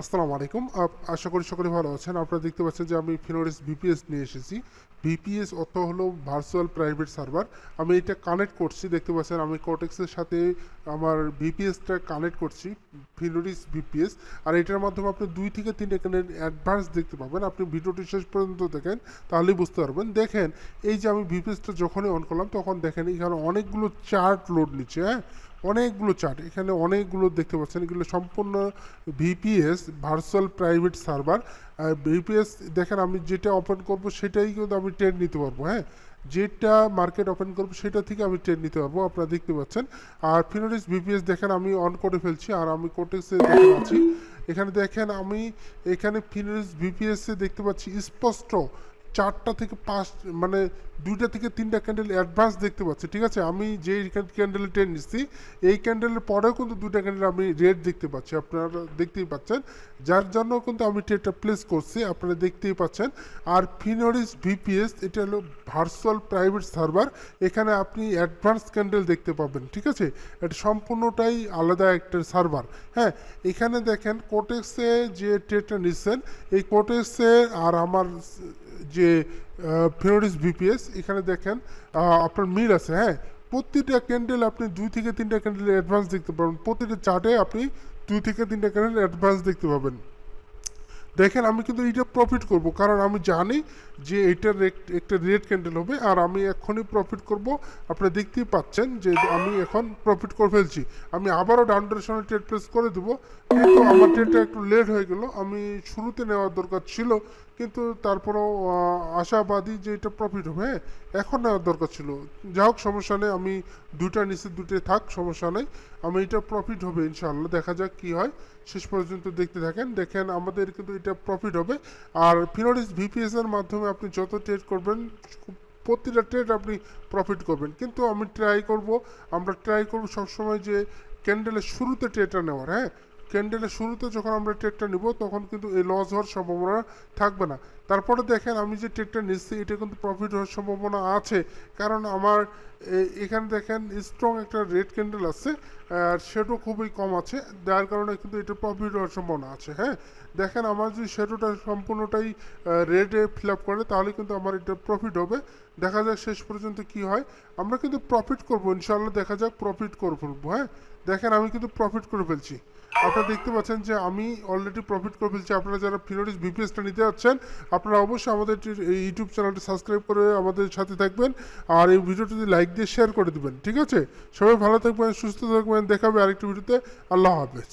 আসসালামু আলাইকুম। আশা করি সকলে ভালো আছেন। আপনারা দেখতে পাচ্ছেন যে আমি ফিনোরিস ভিপিএস নিয়ে এসেছি। ভিপিএস অর্থ হলো ভার্চুয়াল প্রাইভেট সার্ভার। আমি এটা কানেক্ট করছি, দেখতে পাচ্ছেন আমি কর্টেক্সের সাথে আমার ভিপিএসটা কানেক্ট করছি, ফিনোরিস ভিপিএস। আর এটার মাধ্যমে আপনি 2 থেকে 3 এখানের অ্যাডভান্স দেখতে পাবেন। আপনি ভিডিওটি শেষ পর্যন্ত দেখেন, তাহলেই বুঝতে পারবেন। দেখেন, এই যে আমি ভিপিএসটা যখনই অন করলাম তখন দেখেন এখানে অনেকগুলো চার্ট লোড নিচ্ছে, হ্যাঁ? অনেকগুলো চার্ট, এখানে অনেকগুলো দেখতে পাচ্ছেন। এগুলো সম্পূর্ণ VPS, virtual private server. VPS দেখেন, আমি যেটা ওপেন করব সেটাই কিন্তু আমি ট্রেড নিতে পারবো, হ্যাঁ? যেটা মার্কেট ওপেন করবো সেটা থেকে আমি ট্রেড নিতে পারবো, আপনারা দেখতে পাচ্ছেন। আর ফিনোরিস ভিপিএস দেখেন আমি অন করে ফেলছি, আর আমি কোটেক্সে দেখতে পাচ্ছি। এখানে দেখেন আমি এখানে ফিনোরিস ভিপিএসে দেখতে পাচ্ছি স্পষ্ট 4টা থেকে 5, মানে 2টা থেকে 3টা ক্যান্ডেল অ্যাডভান্স দেখতে পাচ্ছি, ঠিক আছে? আমি যে ক্যান্ডেলে ট্রেন নিচ্ছি, এই ক্যান্ডেলের পরেও কিন্তু 2টা ক্যান্ডেল আমি রেড দেখতে পাচ্ছি, আপনারা দেখতেই পাচ্ছেন। যার জন্য কিন্তু আমি ট্রেডটা প্লেস করছি, আপনারা দেখতেই পাচ্ছেন। আর ফিনোরিস ভিপিএস এটা হলো ভার্চুয়াল প্রাইভেট সার্ভার। এখানে আপনি অ্যাডভান্স ক্যান্ডেল দেখতে পাবেন, ঠিক আছে? এটা সম্পূর্ণটাই আলাদা একটা সার্ভার, হ্যাঁ? এখানে দেখেন কোটেক্সে যে ট্রেডটা নিচ্ছেন, এই কোটেক্সে আর আমার যে ফিনোরিস ভিপিএস, এখানে দেখেন আপনার মিল আছে, হ্যাঁ? প্রতিটা ক্যান্ডেল আপনি 2 থেকে 3টা ক্যান্ডেল অ্যাডভান্স দেখতে পাবেন। প্রতিটা চার্টে আপনি 2 থেকে 3টা ক্যান্ডেল অ্যাডভান্স দেখতে পাবেন। দেখেন, আমি কিন্তু এইটা প্রফিট করব, কারণ আমি জানি যে এটার একটা রেড ক্যান্ডেল হবে, আর আমি এখনই প্রফিট করব। আপনারা দেখতেই পাচ্ছেন যে আমি এখন প্রফিট করে ফেলছি। আমি আবারও ডাউন ডিরেকশনে ট্রেড প্লেস করে দেবো, কিন্তু আমার ট্রেডটা একটু লেট হয়ে গেল। আমি শুরুতে নেওয়ার দরকার ছিল, কিন্তু তারপরেও আশাবাদী যে এটা প্রফিট হবে, হ্যাঁ? এখন নেওয়ার দরকার ছিল। যা হোক, সমস্যা নেই, আমি দুইটা নিচে দুটোই থাক, সমস্যা নেই। আমি এটা প্রফিট হবে ইনশাআল্লাহ, দেখা যাক কি হয়। শেষ পর্যন্ত দেখতে থাকেন। দেখেন, আমাদের কিন্তু এটা প্রফিট হবে। আর ফিনোরিস ভিপিএস এর মাধ্যমে আপনি যত ট্রেড করবেন, প্রতিটা ট্রেড আপনি প্রফিট করবেন। কিন্তু আমরা ট্রাই করব সবসময় যে ক্যান্ডেলের শুরুতে ট্রেডটা নেওয়ার, হ্যাঁ? ক্যান্ডেলের শুরুতে যখন আমরা ট্রেডটা নিব, তখন কিন্তু এই লস হওয়ার সম্ভাবনা থাকবে না। তারপরে দেখেন, আমি যে ট্রেডটা নিচ্ছি এটা কিন্তু প্রফিট হওয়ার সম্ভাবনা আছে, কারণ আমার এখানে দেখেন স্ট্রং একটা রেড ক্যান্ডেল আছে, আর সেটাও খুবই কম আছে, যার কারণে কিন্তু এটা প্রফিট হওয়ার সম্ভাবনা আছে, হ্যাঁ? দেখেন, আমার যদি শেডোটা সম্পূর্ণটাই রেডে ফিল আপ করে, তাহলে কিন্তু আমার এটা প্রফিট হবে। দেখা যাক শেষ পর্যন্ত কি হয়। আমরা কিন্তু প্রফিট করবো ইনশাআল্লাহ, দেখা যাক প্রফিট করে ফেলবো, হ্যাঁ? দেখেন, আমি কিন্তু প্রফিট করে ফেলছি। আপনারা দেখতে পাচ্ছেন যে আমি অলরেডি প্রফিট করে ফেলছি। আপনারা যারা ফিনোরিস ভিপিএসটা নিতে যাচ্ছেন, আপনারা অবশ্যই আমাদের ইউটিউব চ্যানেলটি সাবস্ক্রাইব করে আমাদের সাথে থাকবেন, আর এই ভিডিওটি লাইক দিয়ে শেয়ার করে দেবেন, ঠিক আছে? সবাই ভালো থাকবেন, সুস্থ থাকবেন, দেখাবে আরেকটি ভিডিওতে। আল্লাহ হাফেজ।